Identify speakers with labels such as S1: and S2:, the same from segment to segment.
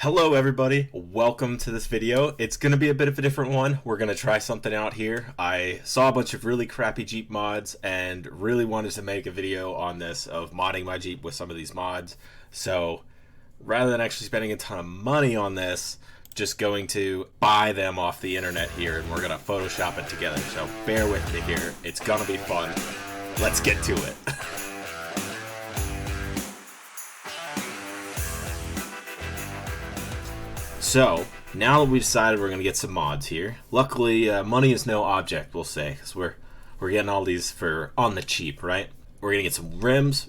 S1: Hello everybody, welcome to this video. It's going to be a bit of a different one. We're going to try something out here. I saw a bunch of really crappy Jeep mods and really wanted to make a video on this of modding my Jeep with some of these mods. So rather than actually spending a ton of money on this, just going to buy them off the internet here and we're going to Photoshop it together. So bear with me here. It's going to be fun. Let's get to it. So, now that we decided we're going to get some mods here, luckily money is no object, we'll say, because we're getting all these for on the cheap, right? We're going to get some rims,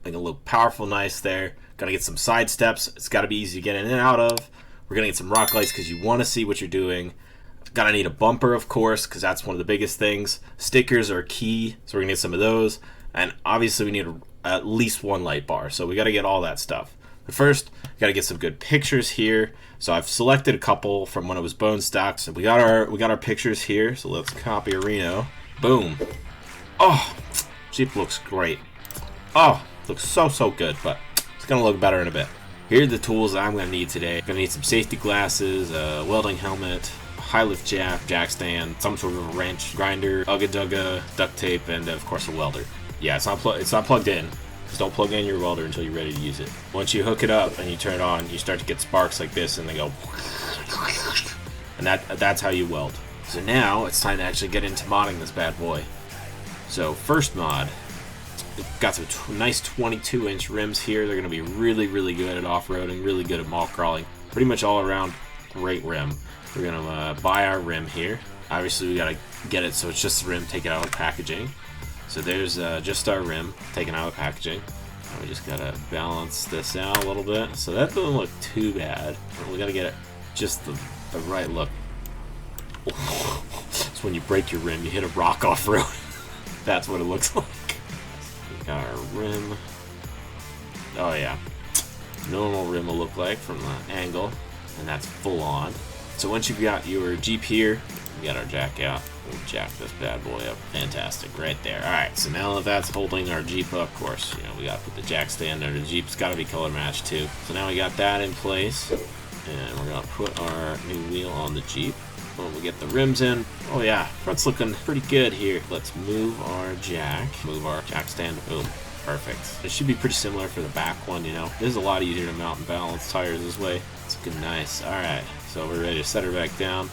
S1: make it look powerful, nice there. Got to get some side steps, it's got to be easy to get in and out of. We're going to get some rock lights because you want to see what you're doing. Got to need a bumper, of course, because that's one of the biggest things. Stickers are key, so we're going to get some of those. And obviously we need at least one light bar, so we got to get all that stuff. But first, got to get some good pictures here. So I've selected a couple from when it was bone stock. So we got our pictures here. So let's copy a Reno. Boom. Oh, Jeep looks great. Oh, looks so good, but it's gonna look better in a bit. Here are the tools that I'm gonna need today. I'm gonna need some safety glasses, a welding helmet, a high lift jack stand, some sort of a wrench, grinder, ugga duct tape, and of course a welder. Yeah, it's not plugged in. Just don't plug in your welder until you're ready to use it. Once you hook it up and you turn it on, you start to get sparks like this and they go, and that's how you weld. So now it's time to actually get into modding this bad boy. So first mod, got some nice 22-inch rims here. They're gonna be really good at off-roading, really good at mall crawling. Pretty much all around great rim. We're gonna buy our rim here. Obviously we gotta get it so it's just the rim, take it out of the packaging. So there's just our rim taken out of the packaging. And we just gotta balance this out a little bit. So that doesn't look too bad. We gotta get it just the right look. It's when you break your rim, you hit a rock off-road. That's what it looks like. We got our rim. Oh yeah. Normal rim will look like from the angle. And that's full on. So once you've got your Jeep here, we got our jack out. We'll jack this bad boy up. Fantastic, right there. Alright, so now that that's holding our Jeep up, of course, you know, we gotta put the jack stand under the Jeep's gotta be color matched too. So now we got that in place, and we're gonna put our new wheel on the Jeep. When we get the rims in, oh yeah, front's looking pretty good here. Let's move our jack stand, boom. Perfect. It should be pretty similar for the back one, you know. It is a lot easier to mount and balance tires this way. It's looking nice. Alright, so we're ready to set her back down.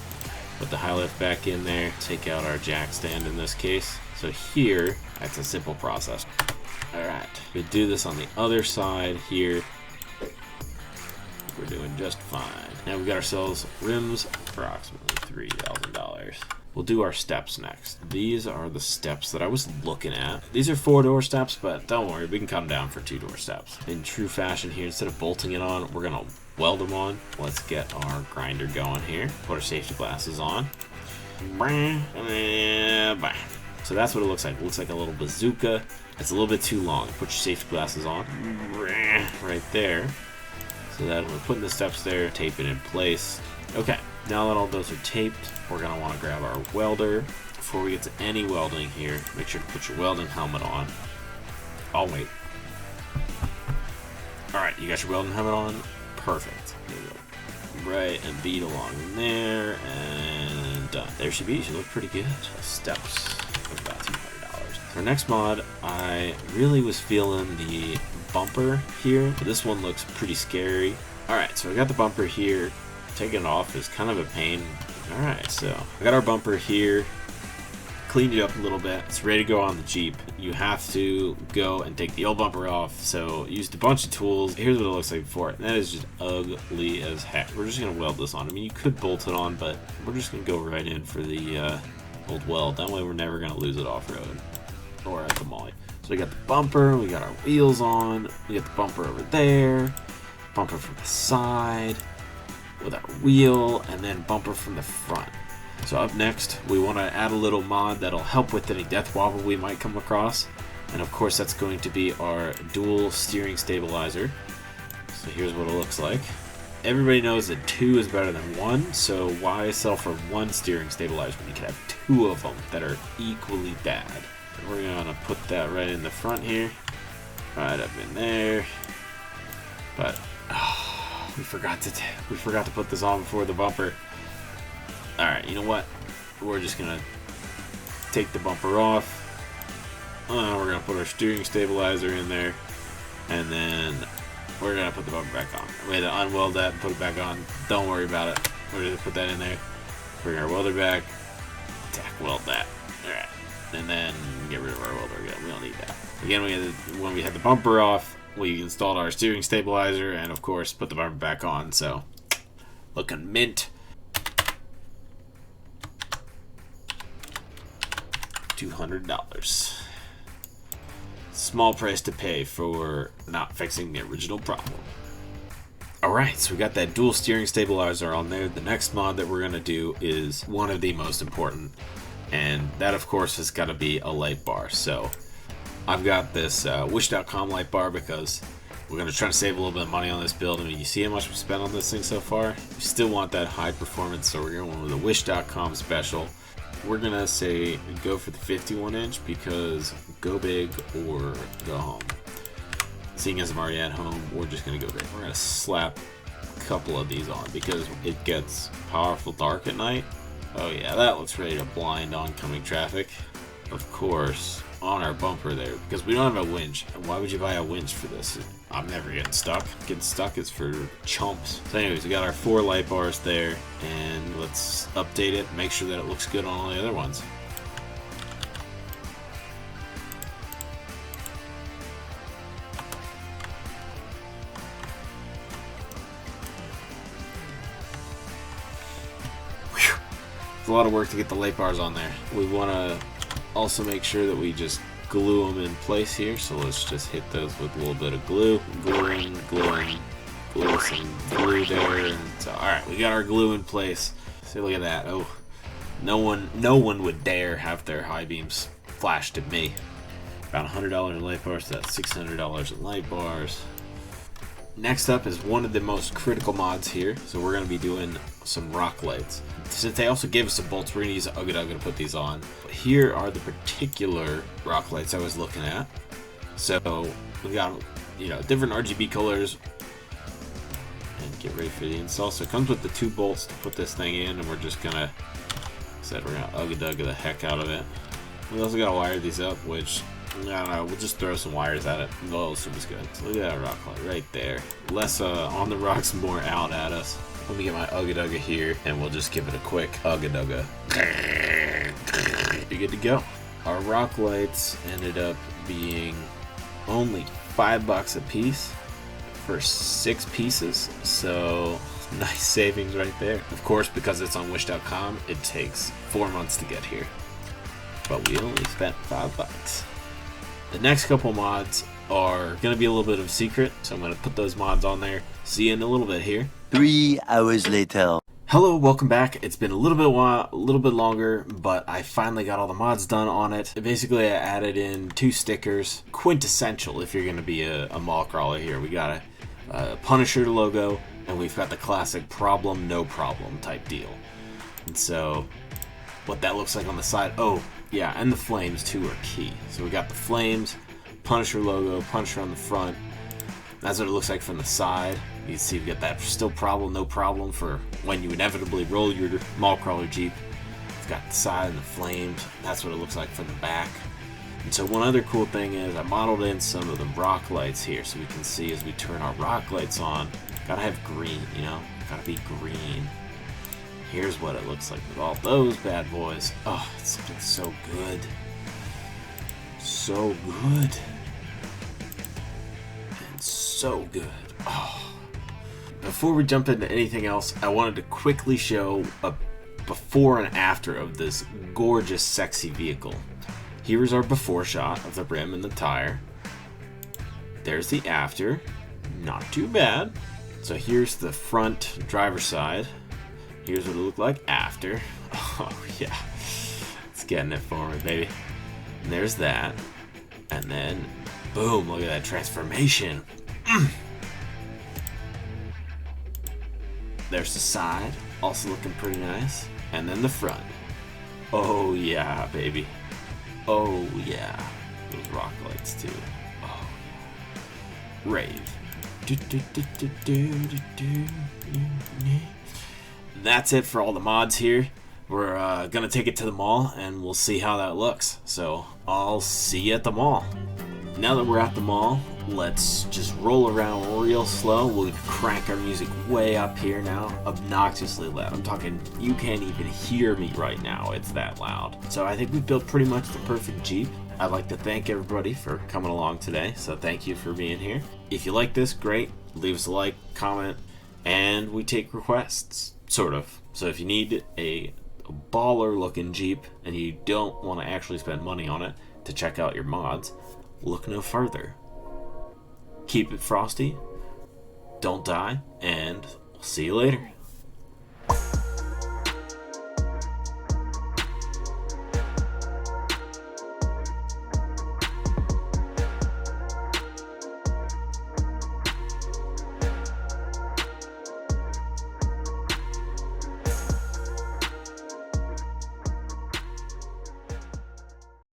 S1: Put the high lift back in there, take out our jack stand in this case. So here, that's a simple process. Alright, we do this on the other side here. We're doing just fine. Now we got ourselves rims, approximately $3,000. We'll do our steps next. These are the steps that I was looking at. These are 4-door steps, but don't worry, we can come down for 2-door steps. In true fashion here, instead of bolting it on, we're gonna weld them on. Let's get our grinder going here. Put our safety glasses on. So that's what it looks like. It looks like a little bazooka. It's a little bit too long. Put your safety glasses on. Right there. So that we're putting the steps there, tape it in place. Okay, now that all those are taped, we're gonna want to grab our welder. Before we get to any welding here, make sure to put your welding helmet on. I'll wait. Alright, you got your welding helmet on? Perfect. There we go. Right, and bead along there, and done. There she be. She looked pretty good. Steps of about $200. For our next mod, I really was feeling the bumper here. This one looks pretty scary. Alright, so I got the bumper here. Taking it off is kind of a pain. Alright, so I got our bumper here. Cleaned it up a little bit. It's ready to go on the Jeep. You have to go and take the old bumper off. So used a bunch of tools. Here's what it looks like before. And that is just ugly as heck. We're just gonna weld this on. I mean, you could bolt it on, but we're just gonna go right in for the old weld. That way we're never gonna lose it off road or at the molly. So we got the bumper, we got our wheels on, we got the bumper over there, bumper from the side with our wheel, and then bumper from the front. So up next, we want to add a little mod that'll help with any death wobble we might come across. And of course that's going to be our dual steering stabilizer. So here's what it looks like. Everybody knows that 2 is better than 1, so why settle for 1 steering stabilizer when you can have 2 of them that are equally bad? And we're gonna put that right in the front here, right up in there. But we forgot to put this on before the bumper. All right, you know what? We're just gonna take the bumper off. We're gonna put our steering stabilizer in there, and then we're gonna put the bumper back on. We had to unweld that and put it back on. Don't worry about it. We're gonna put that in there. Bring our welder back. Tack weld that. All right, and then get rid of our welder again. We don't need that. Again, when we had the bumper off, we installed our steering stabilizer and, of course, put the bumper back on. So, looking mint. $200. Small price to pay for not fixing the original problem. Alright, so we got that dual steering stabilizer on there. The next mod that we're going to do is one of the most important, and that of course has got to be a light bar. So I've got this wish.com light bar because we're going to try to save a little bit of money on this build. I mean, you see how much we spent on this thing so far? We still want that high performance, so we're going with a wish.com special. We're gonna say go for the 51 inch because go big or go home. Seeing as I'm already at home, we're just gonna go big. We're gonna slap a couple of these on because it gets powerful dark at night. Oh yeah, that looks ready to blind oncoming traffic. Of course, on our bumper there, because we don't have a winch. And why would you buy a winch for this? I'm never getting stuck. Getting stuck is for chumps. So anyways, we got our 4 light bars there, and let's update it, make sure that it looks good on all the other ones. Whew. It's a lot of work to get the light bars on there. We want to also make sure that we just glue them in place here, so let's just hit those with a little bit of glue. Glue some glue there, and so, alright, we got our glue in place. See, look at that. Oh, no one would dare have their high beams flashed at me. About $100 in light bars, so that's $600 in light bars. Next up is one of the most critical mods here, so we're going to be doing some rock lights. Since they also gave us some bolts, we're going to use Ugga to put these on. But here are the particular rock lights I was looking at. So we got, you know, different RGB colors. And get ready for the install. So it comes with the 2 bolts to put this thing in, and we're just going to, we're going to Ugga the heck out of it. We also got to wire these up, which, I don't know, we'll just throw some wires at it. They'll assume it's good. So look at that rock light right there. Less on the rocks, more out at us. Let me get my Ugga here, and we'll just give it a quick Ugga. You're good to go. Our rock lights ended up being only $5 a piece for 6 pieces, so nice savings right there. Of course, because it's on wish.com, it takes 4 months to get here, but we only spent $5. The next couple mods are going to be a little bit of a secret, so I'm going to put those mods on there. See you in a little bit here.
S2: 3 hours later.
S1: Hello, welcome back. It's been a little bit longer, but I finally got all the mods done on it. Basically, I added in 2 stickers, quintessential if you're going to be a mall crawler here. We got a Punisher logo, and we've got the classic problem, no problem type deal. And so, what that looks like on the side, oh, yeah, and the flames too are key. So we got the flames, Punisher logo, Punisher on the front. That's what it looks like from the side. You can see we got that still problem, no problem for when you inevitably roll your mall crawler Jeep. We've got the side and the flames. That's what it looks like from the back. And so one other cool thing is I modeled in some of the rock lights here so we can see as we turn our rock lights on. Gotta have green, you know? Gotta be green. Here's what it looks like with all those bad boys. Oh, it's looking so good. So good. And so good. Oh. Before we jump into anything else, I wanted to quickly show a before and after of this gorgeous, sexy vehicle. Here's our before shot of the rim and the tire. There's the after. Not too bad. So here's the front driver's side. Here's what it looked like after. Oh, yeah. It's getting it for me, baby. And there's that. And then, boom, look at that transformation. There's the side. Also looking pretty nice. And then the front. Oh, yeah, baby. Oh, yeah. Those rock lights, too. Oh, yeah. Rave. That's it for all the mods here. We're gonna take it to the mall and we'll see how that looks. So I'll see you at the mall. Now that we're at the mall, let's just roll around real slow. We'll crank our music way up here now, obnoxiously loud. I'm talking, you can't even hear me right now, it's that loud. So I think we built pretty much the perfect Jeep. I'd like to thank everybody for coming along today, so thank you for being here. If you like this, great. Leave us a like, comment, and we take requests, sort of. So if you need a baller looking Jeep and you don't want to actually spend money on it to check out your mods, look no further. Keep it frosty, don't die, and we'll see you later.